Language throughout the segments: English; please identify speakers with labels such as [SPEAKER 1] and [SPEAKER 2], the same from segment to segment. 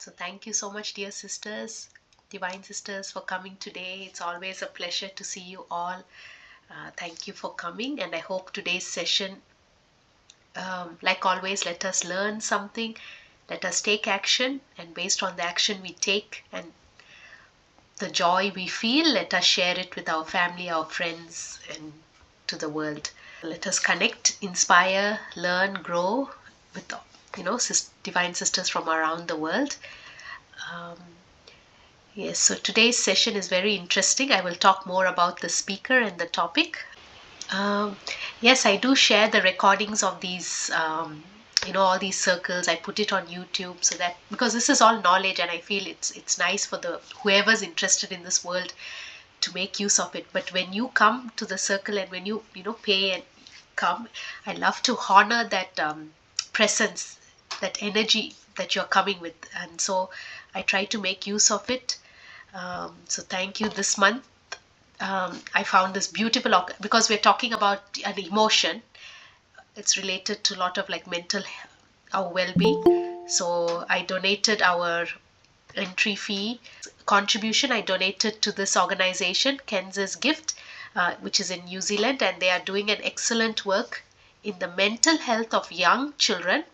[SPEAKER 1] So thank you so much, dear sisters, divine sisters, for coming today. It's always a pleasure to see you all. Thank you for coming, and I hope today's session, like always, let us learn something, let us take action, and based on the action we take and the joy we feel, let us share it with our family, our friends, and to the world. Let us connect, inspire, learn, grow with divine sisters from around the world. Um, yes, so today's session is very interesting. I will talk more about the speaker and the topic. Um, yes, I do share the recordings of these, all these circles. I put it on YouTube so that because this is all knowledge, and I feel it's nice for the whoever's interested in this world to make use of it. But when you come to the circle and when you pay and come, I love to honor that presence, that energy that you're coming with, and so I try to make use of it. So thank you. This month I found this beautiful because we're talking about an emotion. It's related to a lot of like our well-being. So I donated our entry fee contribution. I donated to this organization, Kenz's Gift, which is in New Zealand, and they are doing an excellent work in the mental health of young children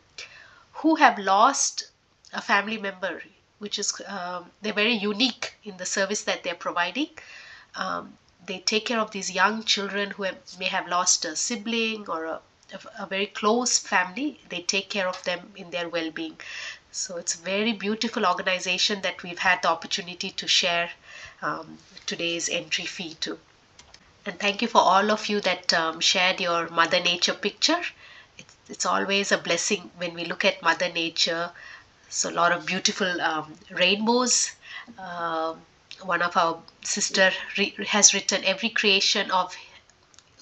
[SPEAKER 1] who have lost a family member, which is they're very unique in the service that they're providing. They take care of these young children who may have lost a sibling or a very close family. They take care of them in their well-being. So it's a very beautiful organization that we've had the opportunity to share today's entry fee to. And thank you for all of you that shared your Mother Nature picture. It's always a blessing when we look at Mother Nature. So a lot of beautiful rainbows. One of our sister has written, every creation of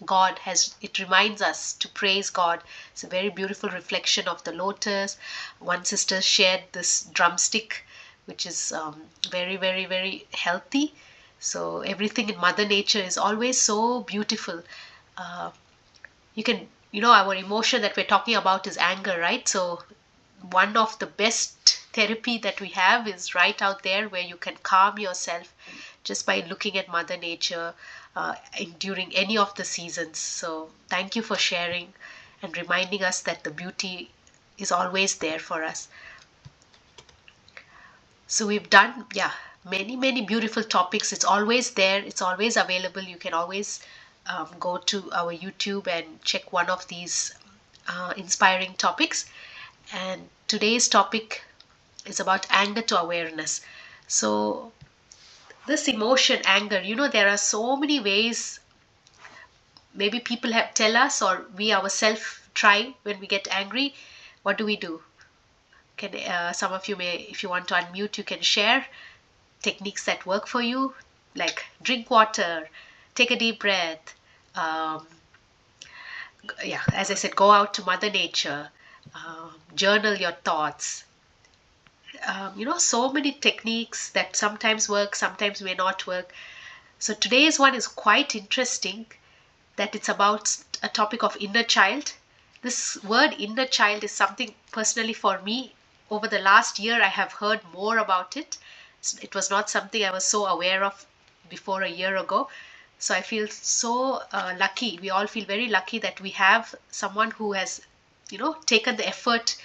[SPEAKER 1] God has, it reminds us to praise God. It's a very beautiful reflection of the lotus. One sister shared this drumstick, which is very, very, very healthy. So everything in Mother Nature is always so beautiful. Uh, our emotion that we're talking about is anger, right? So one of the best therapy that we have is right out there where you can calm yourself just by looking at Mother Nature during any of the seasons. So thank you for sharing and reminding us that the beauty is always there for us. So we've done, yeah, many, many beautiful topics. It's always there, it's always available. You can always go to our YouTube and check one of these inspiring topics. And today's topic is about anger to awareness. So, this emotion, anger, there are so many ways. Maybe people have tell us, or we ourselves try when we get angry. What do we do? Can some of you may, if you want to unmute, you can share techniques that work for you, like drink water, take a deep breath. Um, yeah, as I said, go out to Mother Nature, journal your thoughts. So many techniques that sometimes work, sometimes may not work. So today's one is quite interesting, that it's about a topic of inner child. This word inner child is something personally for me. Over the last year, I have heard more about it. It was not something I was so aware of before a year ago. So I feel so lucky. We all feel very lucky that we have someone who has, taken the effort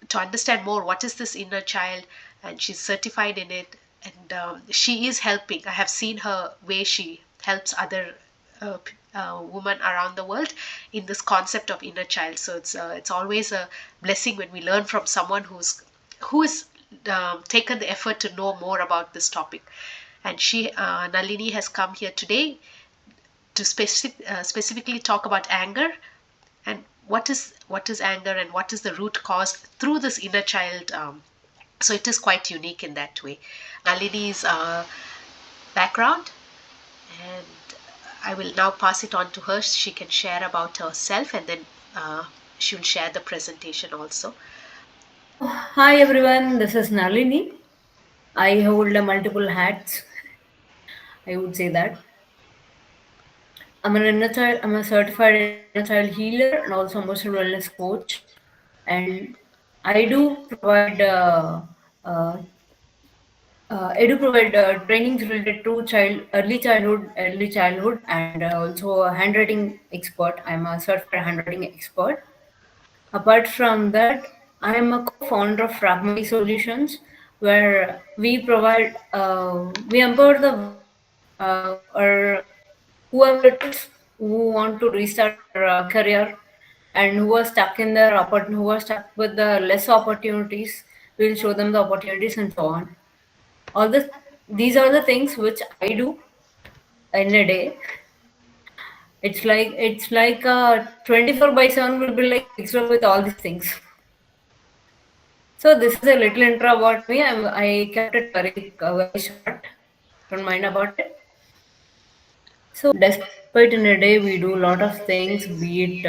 [SPEAKER 1] to understand more what is this inner child, and she's certified in it, and she is helping. I have seen her way she helps other women around the world in this concept of inner child. So it's always a blessing when we learn from someone who is taken the effort to know more about this topic. And Nalini has come here today to specifically talk about anger, and what is anger and what is the root cause through this inner child. So it is quite unique in that way. Nalini's background, and I will now pass it on to her. She can share about herself, and then she will share the presentation also.
[SPEAKER 2] Hi everyone, this is Nalini. I hold multiple hats. I would say that I'm an inner child. I'm a certified inner child healer and also emotional wellness coach. And I do provide Uh, Edu provide trainings related to early childhood, and also a handwriting expert. I'm a certified handwriting expert. Apart from that, I am a co-founder of Raghamayi Solutions, where we empower the women or whoever it is who want to restart their career and who are stuck with the less opportunities. We'll show them the opportunities and so on. All this, these are the things which I do in a day. It's like 24/7 will be like mixed up with all these things. So this is a little intro about me. I kept it very short. Don't mind about it. So despite in a day we do a lot of things, be it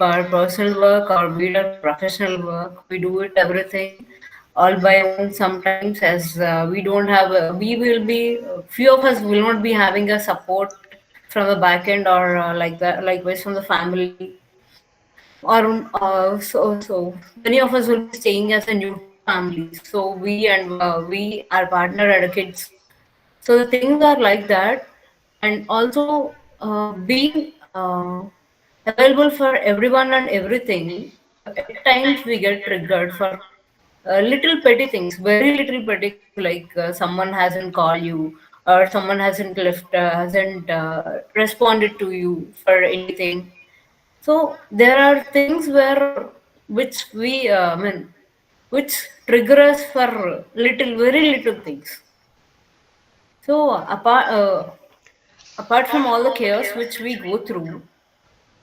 [SPEAKER 2] our personal work or be it our professional work. We do it everything all by own. Sometimes as we don't have, we will be few of us will not be having a support from the back end or like that, likewise from the family. So many of us will be staying as a neutral families. So we, our partner and kids. So the things are like that, and also being available for everyone and everything. At times we get triggered for little petty things, very little petty things, like someone hasn't called you or someone hasn't responded to you for anything. So there are things where which we I mean which trigger us for very little things. So apart from all the chaos which we go through,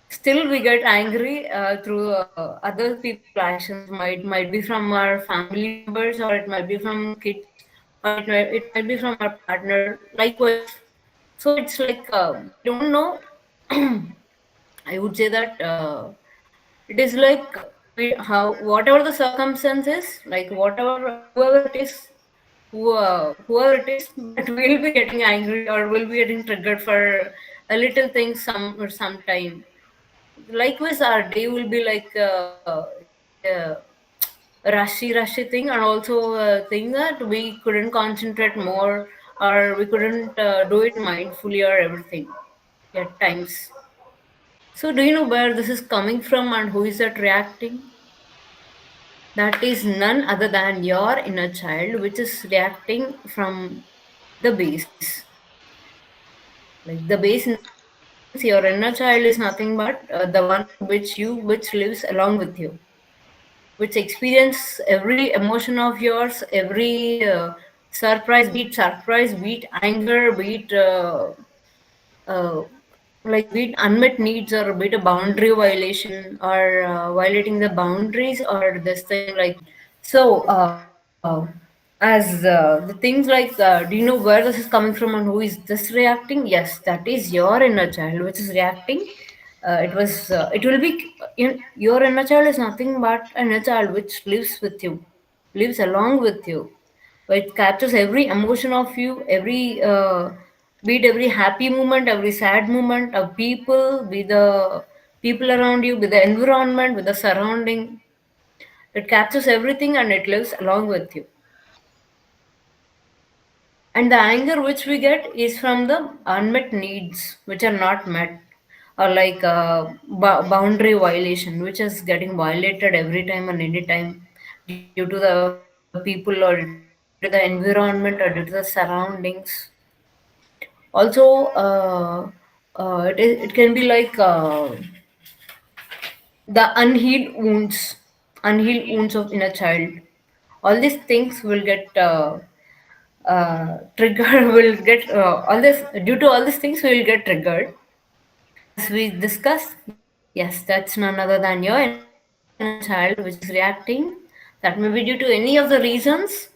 [SPEAKER 2] still we get angry through other people actions. Might be from our family members, or it might be from kids, or it might be from our partner. Likewise, so it's like we don't know. I would say that it is like how whatever the circumstances, like whatever whoever it is, but we'll be getting angry or we'll be getting triggered for a little thing some time. Likewise, our day will be like it's like a rushy thing, and also a thing that we couldn't concentrate more, or we couldn't do it mindfully or everything at times. So, do you know where this is coming from and who is that reacting? That is none other than your inner child, which is reacting from the base. Like the base in the sense, your inner child is nothing but the one which lives along with you, which experience every emotion of yours, every surprise, be it anger, uh, be it unmet needs, or be it a boundary violation, or violating the boundaries, or this thing like that. So, as the things like, do you know where this is coming from and who is this reacting? Yes, that is your inner child which is reacting. It will be, your inner child is nothing but an inner child which lives with you, lives along with you. It captures every emotion of you, be it every happy moment, every sad moment of people, be the people around you, be the environment, with the surrounding. It captures everything and it lives along with you. And the anger which we get is from the unmet needs which are not met, or like boundary violation which is getting violated every time and any time, due to the people, or due to the environment, or due to the surroundings. Also, it can be like the unhealed wounds of inner child. All these things will get triggered. Will get all this due to all these things will get triggered. As we discussed, yes, that's none other than your inner child which is reacting. That may be due to any of the reasons,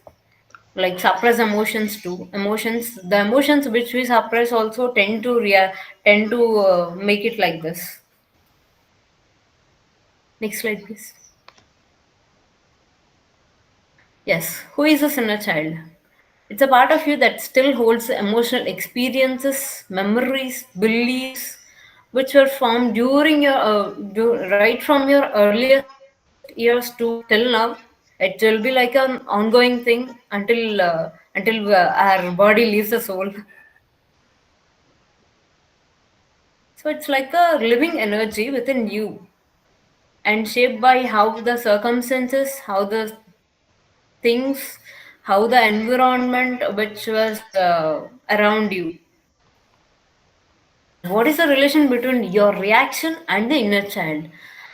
[SPEAKER 2] like suppress emotions too. The emotions which we suppress also tend to make it like this. Next slide, please. Yes, who is this inner child? It's a part of you that still holds emotional experiences, memories, beliefs, which were formed right from your earliest years to till now. It will be like an ongoing thing until our body leaves the soul. So it's like a living energy within you, and shaped by how the circumstances, how the things, how the environment which was around you. And what is the relation between your reaction and the inner child?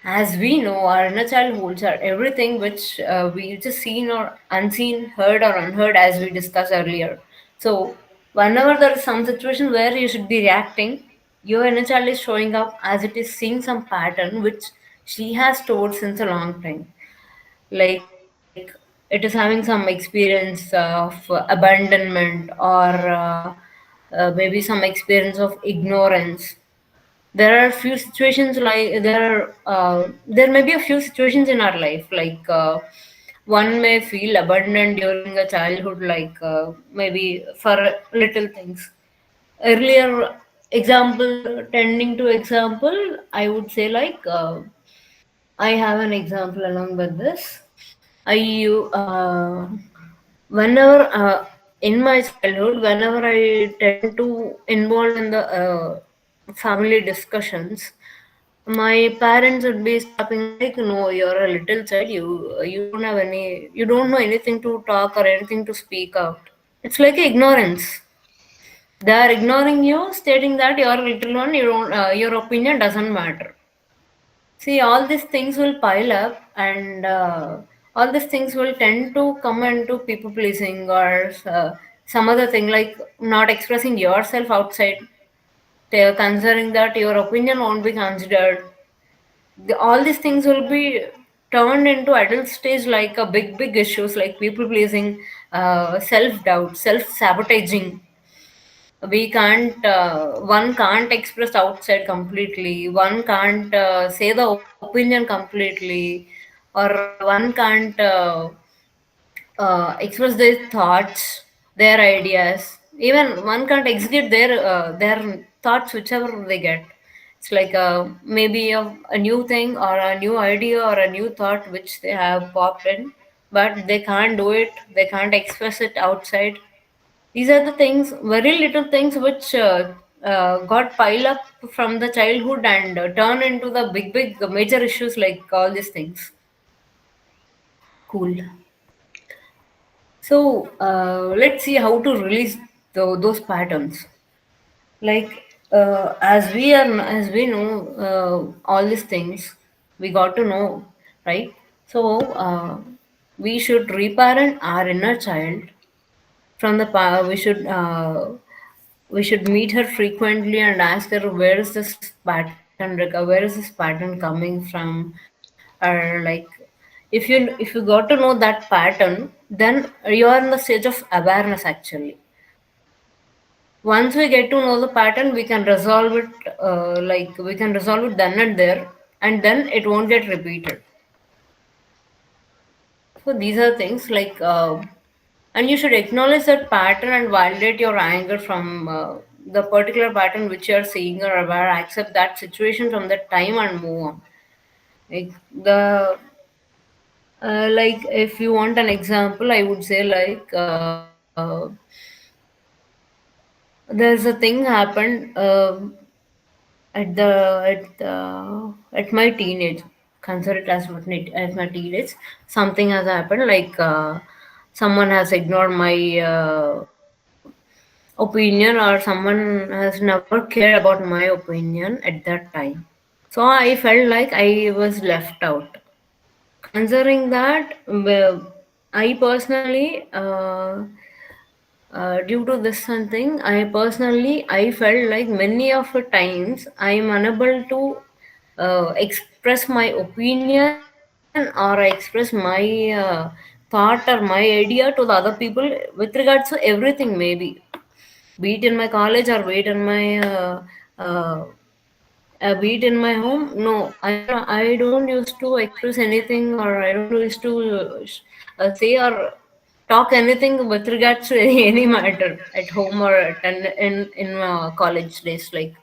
[SPEAKER 2] As we know, our inner child holds our everything which we just seen or unseen, heard or unheard, as we discussed earlier. So, whenever there is some situation where you should be reacting, your inner child is showing up as it is seeing some pattern which she has stored since a long time. Like it is having some experience of abandonment, or maybe some experience of ignorance. There are few situations, like there may be a few situations in our life, like one may feel abandoned during a childhood, like maybe for little things. Earlier example, tending to example, I would say, like I have an example along with this. Whenever in my childhood, whenever I tend to involve in the family discussions, my parents would be stopping like, "No, you're a little child. You don't have any. You don't know anything to talk or anything to speak out." It's like ignorance. They are ignoring you, stating that you're a little one. You don't. Your opinion doesn't matter. See, all these things will pile up, and all these things will tend to come into people pleasing, or some other thing, like not expressing yourself outside. They are considering that your opinion won't be considered. All these things will be turned into adult stage, like a big issues, like people pleasing, self doubt, self sabotaging. We can't One can't express outside completely, one can't say the opinion completely, or one can't express their thoughts, their ideas. Even one can't execute their thoughts, whichever they get. It's like maybe a new thing or a new idea or a new thought which they have popped in, but they can't do it. They can't express it outside. These are the things, very little things, which got piled up from the childhood and turn into the big major issues, like all these things. Cool. So let's see how to release those patterns. Like as we know all these things, we got to know, right? So we should reparent our inner child from the we should meet her frequently and ask her, where is this where is this pattern coming from, or like, if you got to know that pattern, then you are in the stage of awareness actually. Once we get to know the pattern, we can resolve it, like we can resolve it then and there, and then it won't get repeated. So these are things like, and you should acknowledge that pattern and validate your anger from the particular pattern which you are seeing or aware. Accept that situation from that time and move on. Like the like if you want an example, I would say, like there's a thing happened at my teenage. Consider it as as my teenage. Something has happened, like someone has ignored my opinion, or someone has never cared about my opinion at that time. So I felt like I was left out. Considering that, I personally, due to this something, I felt like many of the times I am unable to express my opinion or express my thought or my idea to the other people with regards to everything, maybe be it in my college or be it in my be it in my home. No, I don't used to express anything, or I don't used to say or talk anything with regards to any matter at home or in college days. Like,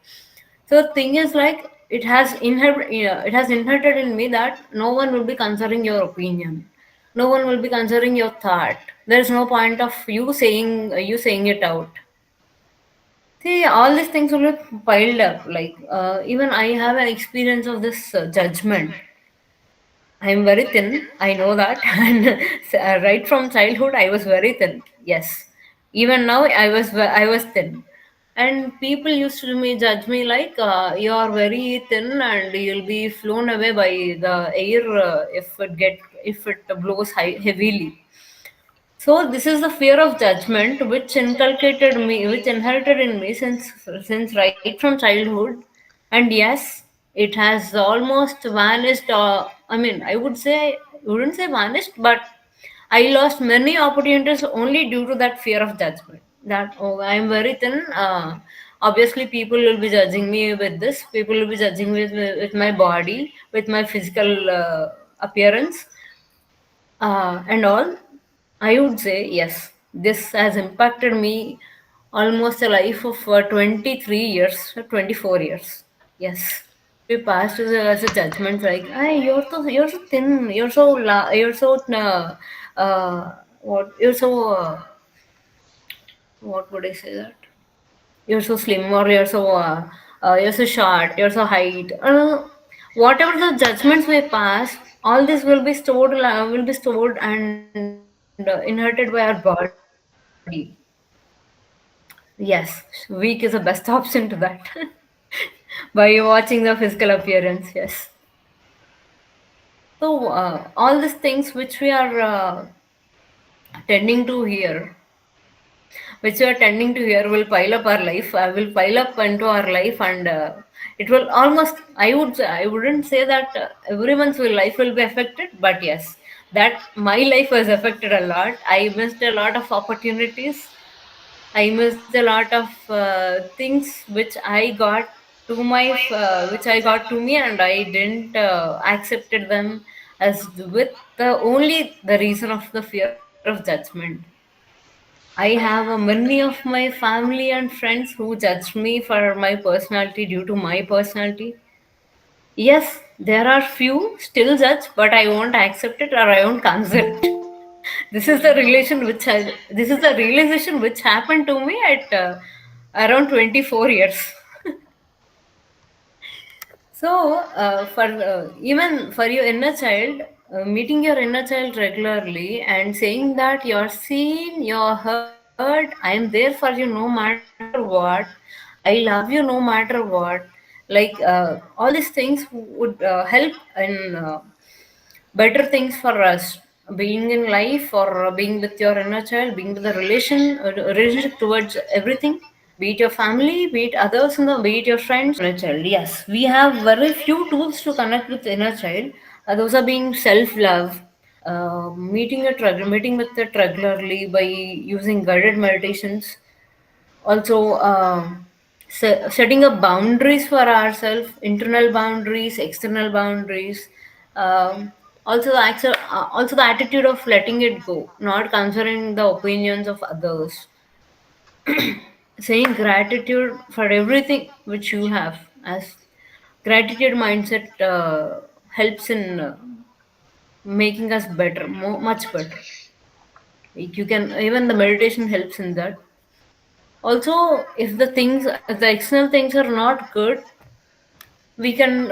[SPEAKER 2] so the thing is, like, it has inherited in me that no one will be considering your opinion. No one will be considering your thought. There's no point of you saying it out. See, all these things will be piled up. Like even I have an experience of this judgment. I'm very thin. I know that, and right from childhood, I was very thin. Yes, even now, I was thin, and people used to me judge me like you are very thin, and you'll be flown away by the air if it blows heavily. So this is the fear of judgment which inherited in me since right from childhood, and yes, it has almost vanished. I mean, wouldn't say vanished, but I lost many opportunities only due to that fear of judgment. That oh, I am very thin. Obviously, people will be judging me with this. People will be judging me with my body, with my physical appearance and all. I would say yes. This has impacted me almost a life of 23 years, 24 years. Yes. We passed as a judgment like, hey, you're so thin, you're so what you're so what would I say that? You're so slim or you're so short, you're so height. Whatever the judgments we pass, all this will be stored and inherited by our body. Yes, weak is the best option to that. By watching the physical appearance, yes. So all these things which we are tending to hear, which we are tending to hear, will pile up our life. Will pile up into our life, and it will almost. I wouldn't say that life will be affected, but yes, that my life was affected a lot. I missed a lot of opportunities. I missed a lot of things which I got to me, and I didn't accepted them as with the only the reason of the fear of judgment. I have many of my family and friends who judged me for my personality due to my personality. Yes, there are few still judge, but I won't accept it or I won't consider it. This is the realization which happened to me at around 24 years. So, even for your inner child, meeting your inner child regularly and saying that you're seen, you're heard, I'm there for you no matter what, I love you no matter what. All these things would help in better things for us. Being in life or being with your inner child, being with the relationship towards everything, be it your family, be it others, be it your friends, inner child. Yes, we have very few tools to connect with inner child. Those are being self-love, meeting with it regularly by using guided meditations. Also, setting up boundaries for ourselves, internal boundaries, external boundaries. Also the attitude of letting it go, not considering the opinions of others, saying gratitude for everything which you have. As gratitude mindset helps in making us better, much better. Like you can even the meditation helps in that. Also, if the external things are not good, we can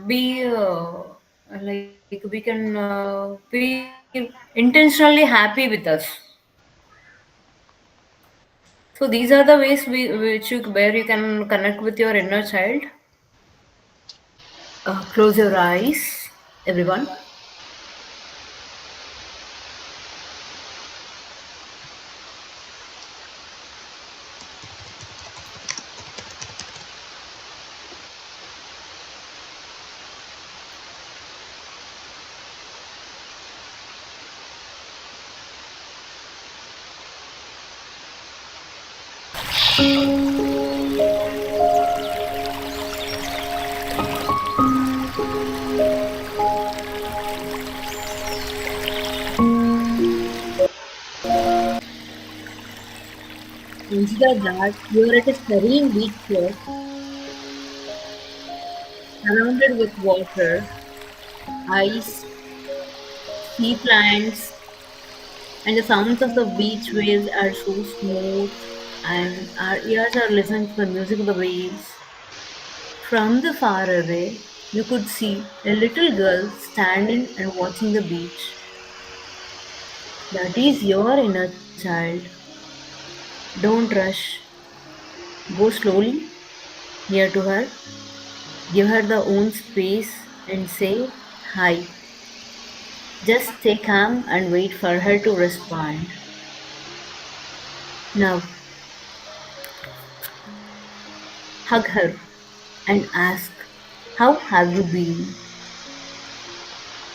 [SPEAKER 2] be be intentionally happy with us. So these are the ways where you can connect with your inner child. Close your eyes, everyone. Consider that you are at a serene beach shore, surrounded with water, ice, sea plants, And the sounds of the beach waves are so smooth, and our ears are listening to the music of the waves. From the far away, you could see a little girl standing and watching the beach. That is your inner child. Don't rush. Go slowly near to her. Give her the own space and say hi. Just stay calm and wait for her to respond. Now, hug her and ask, how have you been?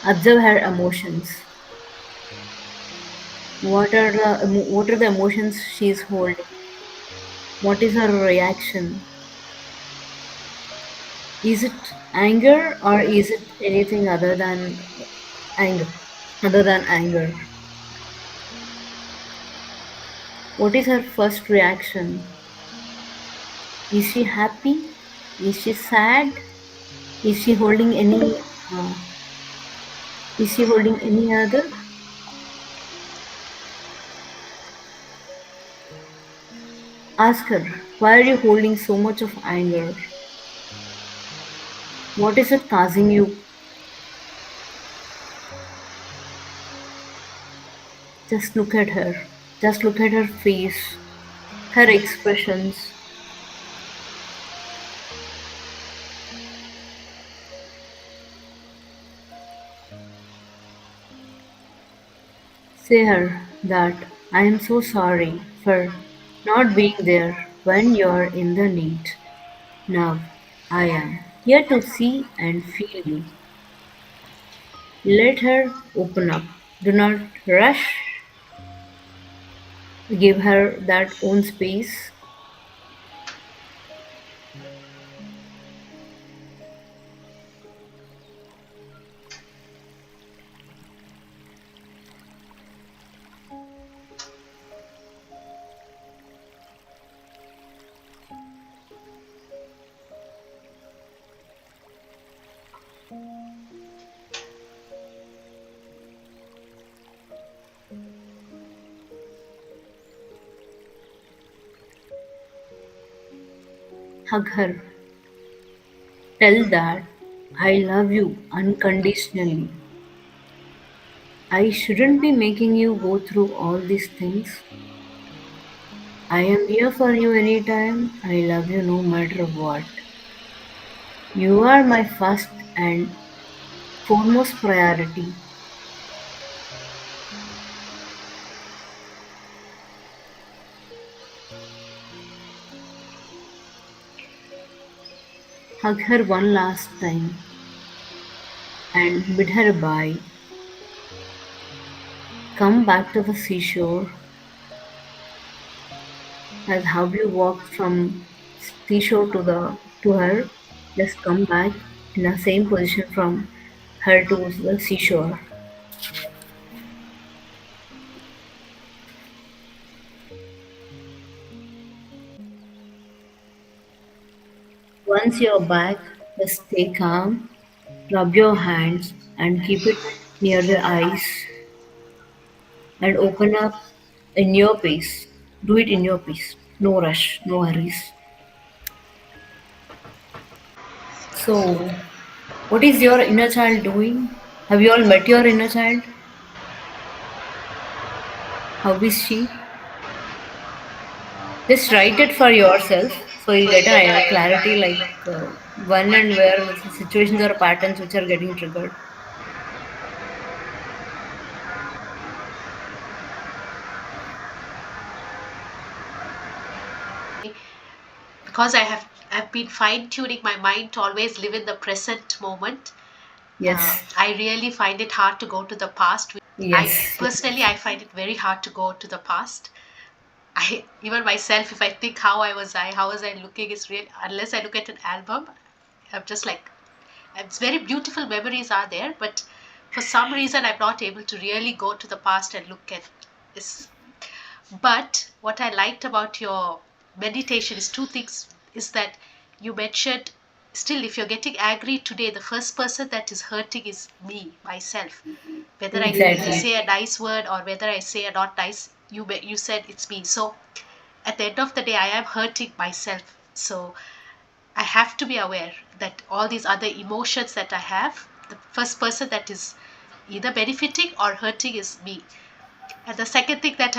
[SPEAKER 2] Observe her emotions. What are the emotions she is holding? What is her reaction? Is it anger or is it anything other than anger? Other than anger. What is her first reaction? Is she happy? Is she sad? Is she holding any? Uh, is she holding any other? Ask her. Why are you holding so much of anger? What is it causing you? Just look at her. Just look at her face, her expressions. Say her that I am so sorry for not being there when you're in the need. Now I am here to see and feel you. Let her open up. Do not rush. Give her that own space. Hug her. Tell that I love you unconditionally. I shouldn't be making you go through all these things. I am here for you anytime. I love you no matter what. You are my first and foremost priority. Hug her one last time and bid her bye. Come back to the seashore as how you walked from seashore to her. Just come back in the same position from her to the seashore. Once you're back, just stay calm, rub your hands and keep it near the eyes and open up in your pace. Do it in your pace. No rush, no hurries. So, what is your inner child doing? Have you all met your inner child? How is she? Just write it for yourself so you get a clarity like when and where the situations or patterns which are getting triggered.
[SPEAKER 1] Because I've been fine tuning my mind to always live in the present moment.
[SPEAKER 2] Yes,
[SPEAKER 1] I really find it hard to go to the past. I
[SPEAKER 2] yes,
[SPEAKER 1] personally, I find it very hard to go to the past. I even myself, if I think how was I looking, is real. Unless I look at an album, I'm just like, it's very beautiful memories are there, but for some reason, I'm not able to really go to the past and look at this. But what I liked about your meditation is two things. Is that you mentioned Still, if you're getting angry today, the first person that is hurting is me, myself. Whether I
[SPEAKER 2] Exactly.
[SPEAKER 1] say a nice word or whether I say a not nice, you said it's me. So at the end of the day, I am hurting myself. So I have to be aware that all these other emotions that I have, the first person that is either benefiting or hurting is me. And the second thing that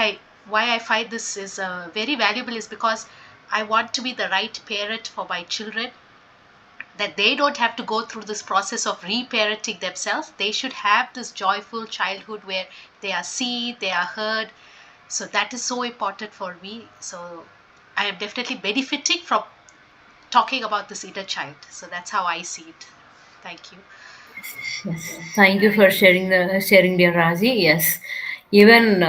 [SPEAKER 1] why I find this is very valuable is because I want to be the right parent for my children, that they don't have to go through this process of reparenting themselves. They should have this joyful childhood where they are seen, they are heard. So that is so important for me. So I am definitely benefiting from talking about this inner child. So that's how I see it. Thank you.
[SPEAKER 2] Yes, thank you for sharing, dear Raji. Yes, even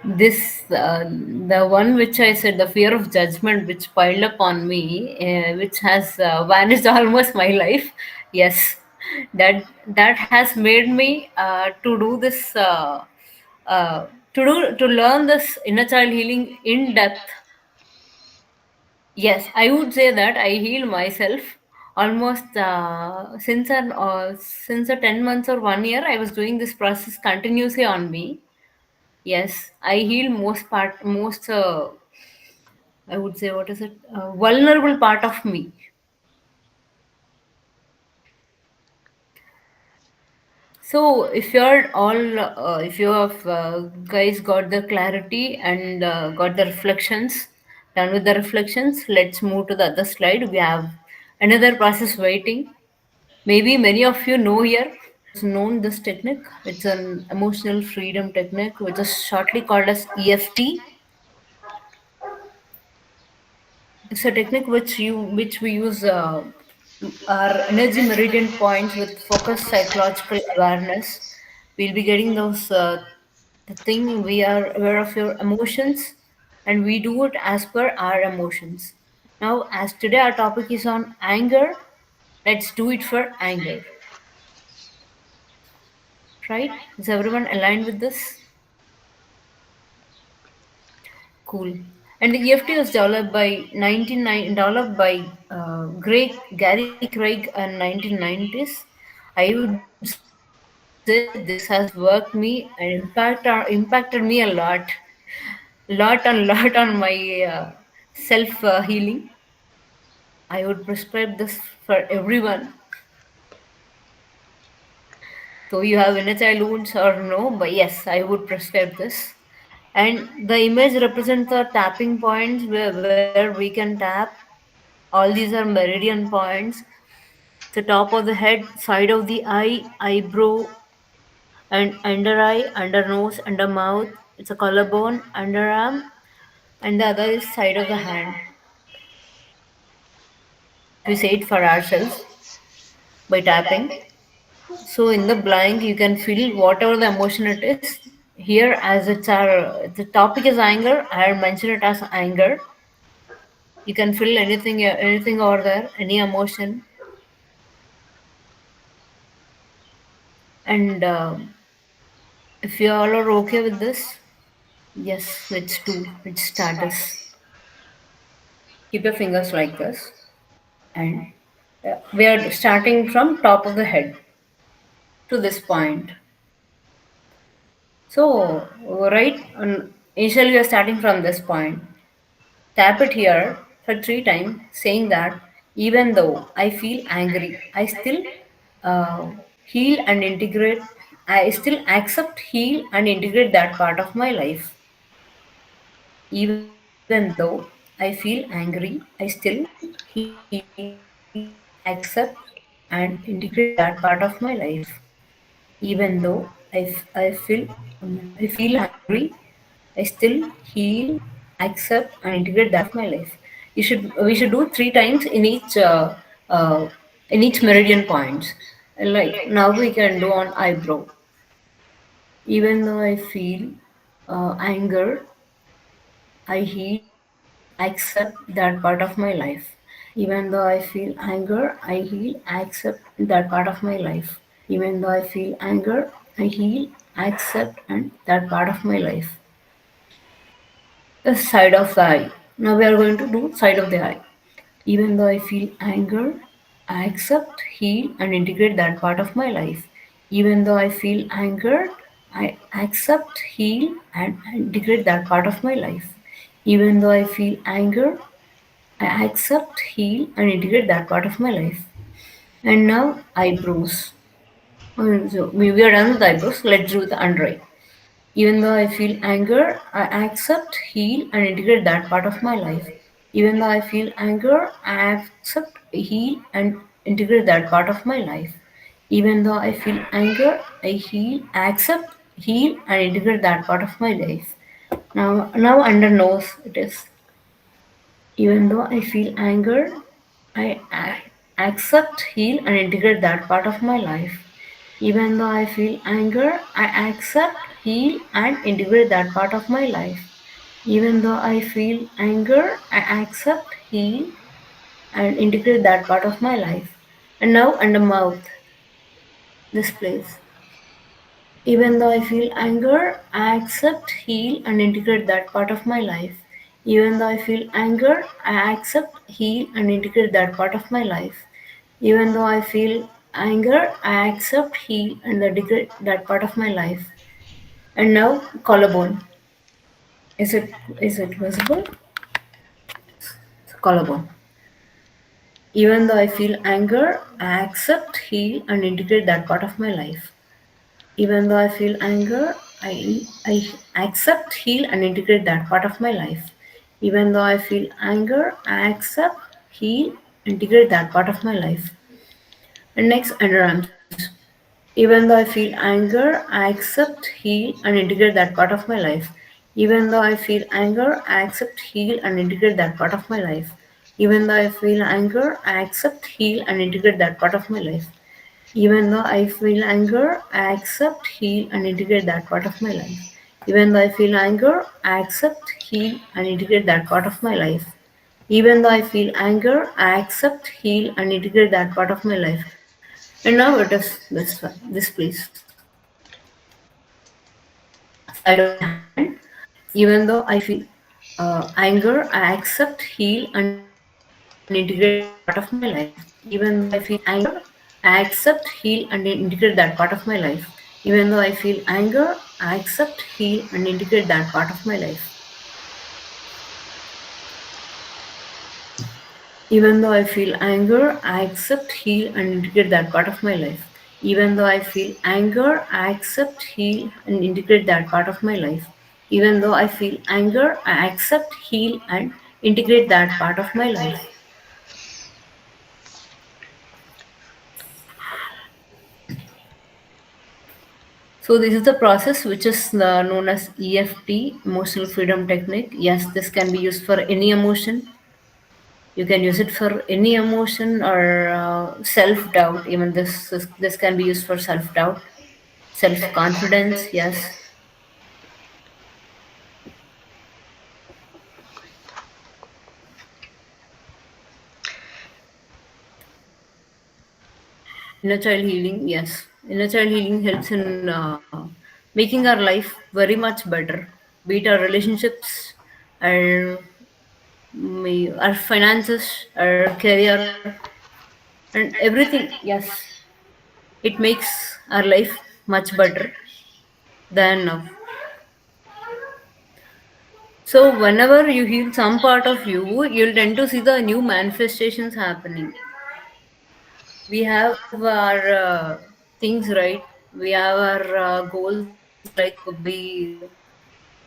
[SPEAKER 2] this the one which I said, the fear of judgment which piled up on me, which has vanished almost my life. Yes, that has made me to do this. To learn this inner child healing in depth. Yes, I would say that I heal myself almost since a 10 months or 1 year. I was doing this process continuously on me. Yes, I heal most. I would say, what is it? Vulnerable part of me. So if you have guys got the clarity and got the reflections, done with the reflections, let's move to the other slide. We have another process waiting. Maybe many of you know here, known this technique. It's an emotional freedom technique, which is shortly called as EFT. It's a technique which we use our energy meridian points with focused psychological awareness. We'll be getting those the thing we are aware of your emotions, and we do it as per our emotions. Now, as today our topic is on anger, let's do it for anger. Right? Is everyone aligned with this? Cool. And the EFT was developed by Gary Craig in 1990s. I would say this has worked me and impacted me a lot on my self healing. I would prescribe this for everyone. So you have inner child wounds or no, but yes, I would prescribe this. And the image represents the tapping points where we can tap. All these are meridian points. The top of the head, side of the eye, eyebrow, and under eye, under nose, under mouth. It's a collarbone, underarm, and the other is side of the hand. We say it for ourselves by tapping. So in the blank, you can feel whatever the emotion it is. Here, as the topic is anger, I have mentioned it as anger. You can feel anything over there, any emotion, and if you all are okay with this, yes, let's start this. Keep your fingers like this, and we are starting from top of the head to this point. So, right, initially we are starting from this point. Tap it here for 3 times, saying that even though I feel angry, I still uh, heal and integrate. I still accept, heal, and integrate that part of my life. Even though I feel angry, I still heal, accept, and integrate that part of my life. Even though I feel angry, I still heal, accept, and integrate that part of my life. We should do 3 times uh, in each meridian points. Like now we can do on eyebrow. Even though I feel anger, I heal, accept that part of my life. Even though I feel anger, I heal, accept that part of my life. Even though I feel anger, I heal, accept, and that part of my life. The side of the eye. Now we are going to do side of the eye. Even though I feel anger, I accept, heal, and integrate that part of my life. Even though I feel angered, I accept, heal, and integrate that part of my life. Even though I feel anger, I accept, heal, and integrate that part of my life. And now, eyebrows. So we are done with the eyebrows. Let's do the under eye. Even though I feel anger, I accept, heal, and integrate that part of my life. Even though I feel anger, I accept, heal, and integrate that part of my life. Even though I feel anger, I heal, I accept, heal, and integrate that part of my life. Now under nose it is. Even though I feel anger, I accept, heal, and integrate that part of my life. Even though I feel anger, I accept, heal, and integrate that part of my life. Even though I feel anger, I accept, heal, and integrate that part of my life. And now under mouth, this place. Even though I feel anger, I accept, heal, and integrate that part of my life. Even though I feel anger, I accept, heal, and integrate that part of my life. Even though I feel anger, I accept, heal, and integrate that part of my life. And now, collarbone. Is it visible? Collarbone. Even though I feel anger, I accept, heal, and integrate that part of my life. Even though I feel anger, I accept, heal, and integrate that part of my life. Even though I feel anger, I accept, heal, integrate that part of my life. And next, underarms. Even though I feel anger, I accept, heal, and integrate that part of my life. Even though I feel anger, I accept, heal, and integrate that part of my life. Even though I feel anger, I accept, heal, and integrate that part of my life. Even though I feel anger, I accept, heal, and integrate that part of my life. Even though I feel anger, I accept, heal, and integrate that part of my life. Even though I feel anger, I accept, heal, and integrate that part of my life. And now it is this place. Side of my hand. Even though I feel anger, I accept, heal, and integrate that part of my life. Even though I feel anger, I accept, heal, and integrate that part of my life. Even though I feel anger, I accept, heal, and integrate that part of my life. Even though I feel anger, I accept, heal, and integrate that part of my life. Even though I feel anger, I accept, heal, and integrate that part of my life. Even though I feel anger, I accept, heal, and integrate that part of my life. So this is the process which is known as EFT, emotional freedom technique. Yes, this can be used for any emotion. You can use it for any emotion or self doubt. Even this can be used for self doubt, self confidence. Yes, inner child healing. Yes, inner child healing helps in making our life very much better. Be it our relationships, our our finances, our career, and everything. Yes, it makes our life much better than now. So whenever you heal some part of you, you'll tend to see the new manifestations happening. We have our things right. We have our goals like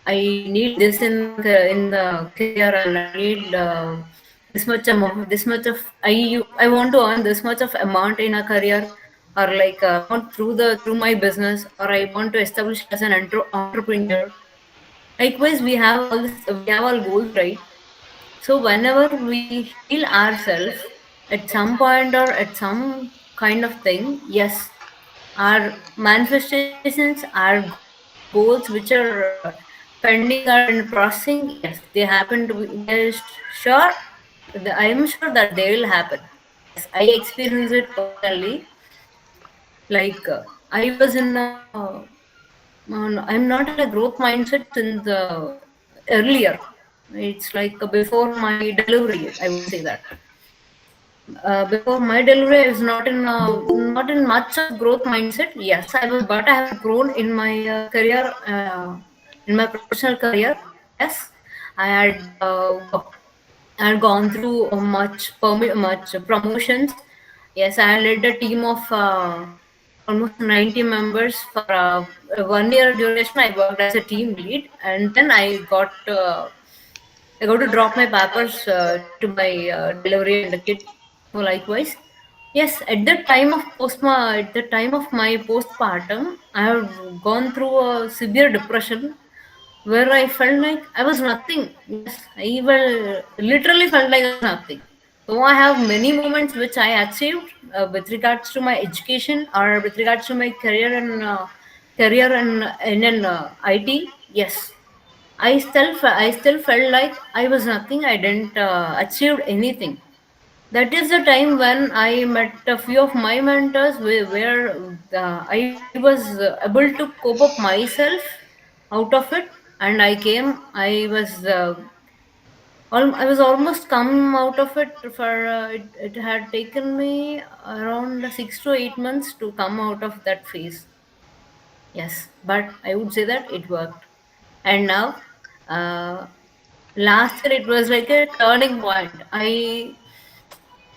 [SPEAKER 2] I need this in the career, and I need this much amount, this much of I want to earn this much of amount in a career, or like I want through my business, or I want to establish as an entrepreneur. Likewise, we have all goals, right? So whenever we heal ourselves at some point or at some kind of thing, yes, our manifestations, our goals which are pending or in processing, yes, they happen. Sure, I am sure that they will happen. Yes, I experienced it personally. Like I was in a, I'm not in a growth mindset since earlier. It's like before my delivery, I would say that. Before my delivery, I was not in much of growth mindset. Yes, I was, but I have grown in my career, in my professional career. Yes, I had I had gone through much promotions. Yes, I had led a team of almost 90 members for 1 year duration. I worked as a team lead, and then I got to drop my papers due to my delivery and the kid. So likewise, yes, at the time of my postpartum, I have gone through a severe depression where I felt like I was nothing. Yes, I will literally felt like I was nothing. So I have many moments which I achieved with regards to my education or with regards to my career in IT. Yes, I still felt like I was nothing. I didn't achieve anything. That is the time when I met a few of my mentors where I was able to cope up myself out of it, and I was almost come out of it for it had taken me around 6 to 8 months to come out of that phase. Yes, but I would say that it worked. And now, uh, last year it was like a turning point.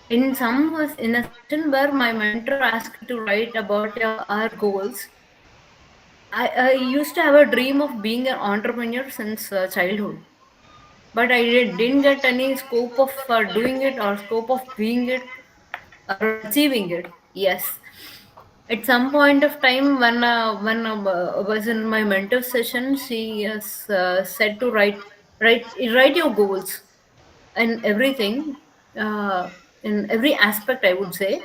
[SPEAKER 2] In a session where my mentor asked to write about our goals. I used to have a dream of being an entrepreneur since childhood, but didn't get any scope of doing it or scope of being it or achieving it. Yes, at some point of time when was in my mentor session, she said to write your goals and everything, uh, in every aspect, I would say.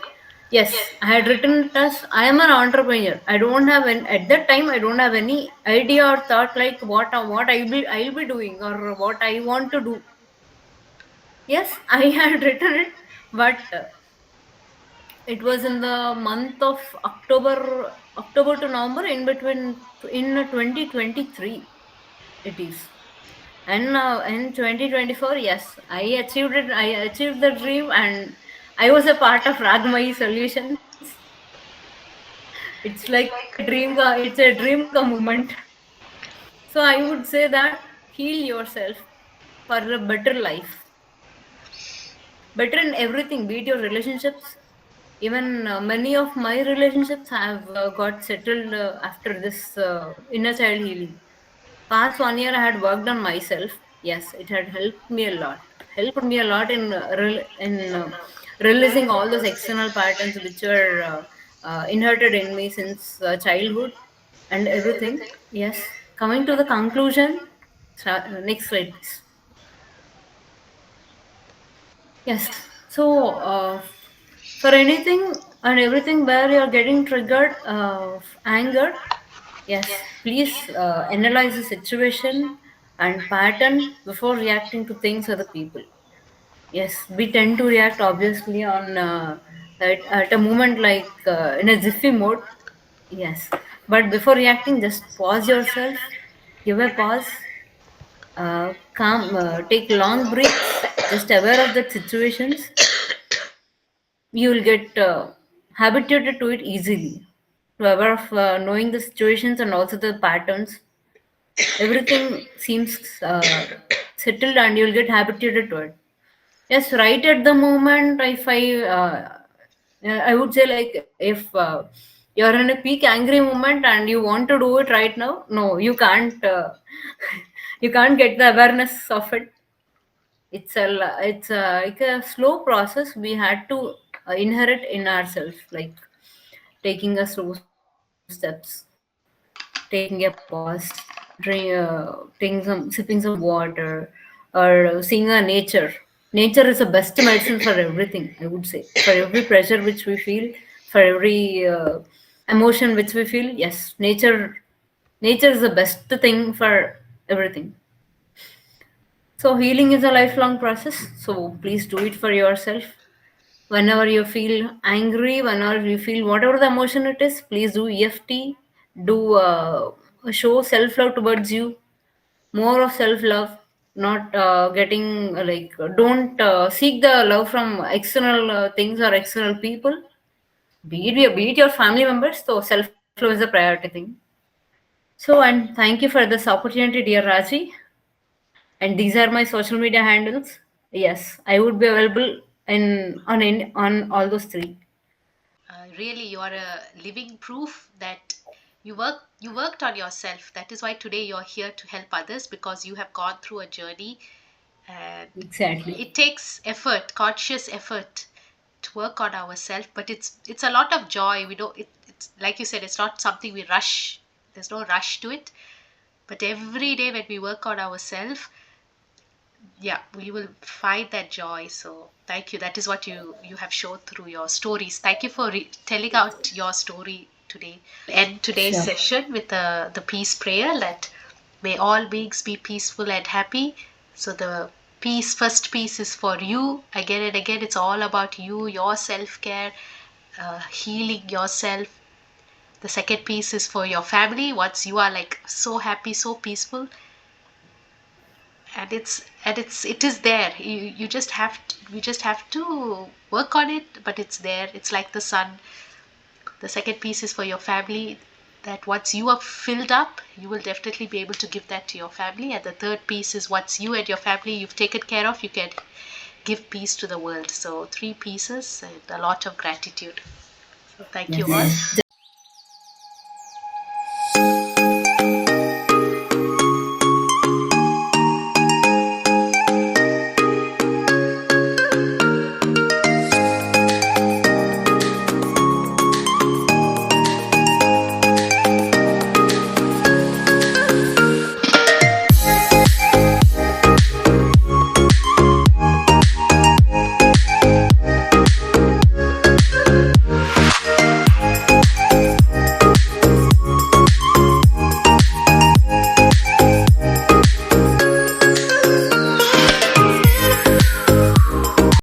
[SPEAKER 2] Yes, I had written it as I am an entrepreneur. I don't have any, at that time I don't have any idea or thought like what I'll be doing or what I want to do. Yes, I had written it, but it was in the month of October to November, in between, in 2023 it is. And now in 2024, yes, I achieved it. I achieved the dream, and I was a part of Raghamayi Solutions. It's like a it's a dream come moment. So I would say that heal yourself for a better life, better in everything, be it your relationships. Even many of my relationships have got settled after this inner child healing. Past 1 year I had worked on myself. Yes, it had helped me a lot in releasing all those external patterns which were inherited in me since childhood and everything. Yes, coming to the conclusion. Next slide please. Yes, so for anything and everything where you're getting triggered anger. Yes, please analyze the situation and pattern before reacting to things or the people. Yes, we tend to react obviously on at a moment like in a jiffy mode. Yes, but before reacting, just pause yourself, give a pause, take long breaths, just aware of the situations. You will get habituated to it easily. To aware of knowing the situations and also the patterns, everything seems settled and you'll get habituated to it. Yes, right at the moment, if I would say like if you're in a peak angry moment and you want to do it right now, no, you can't. You can't get the awareness of it. Like a slow process we had to inherit in ourselves, like taking a slow steps, taking a pause, taking sipping some water, or seeing a nature. Nature is the best medicine for everything, I would say. For every pressure which we feel, for every emotion which we feel, yes, nature is the best thing for everything. So healing is a lifelong process. So please do it for yourself. Whenever you feel angry, whenever you feel whatever the emotion it is, please do EFT. Do show self love towards you. More of self love. not getting don't seek the love from external things or external people, be it your family members. So self love is the priority thing. So, and thank you for this opportunity, dear Raji. And these are my social media handles. Yes, I would be available on all those three.
[SPEAKER 1] Really, you are a living proof that you worked on yourself. That is why today you're here to help others, because you have gone through a journey, and
[SPEAKER 2] Exactly.
[SPEAKER 1] it takes effort, conscious effort, to work on ourselves. But it's a lot of joy. We don't. It's like you said. It's not something we rush. There's no rush to it. But every day when we work on ourselves, yeah, we will find that joy. So thank you. That is what you have shown through your stories. Thank you for telling out your story today. End today's
[SPEAKER 2] Sure.
[SPEAKER 1] session with the peace prayer, that may all beings be peaceful and happy. So the first piece is for you. Again and again, it's all about you, your self-care, healing yourself. The second piece is for your family. Once you are like so happy, so peaceful, and it is there. You just have to, we just have to work on it, but it's there. It's like the sun. The second piece is for your family, that once you are filled up, you will definitely be able to give that to your family. And the third piece is, once you and your family you've taken care of, you can give peace to the world. So three pieces and a lot of gratitude. So thank you all.
[SPEAKER 2] Yes.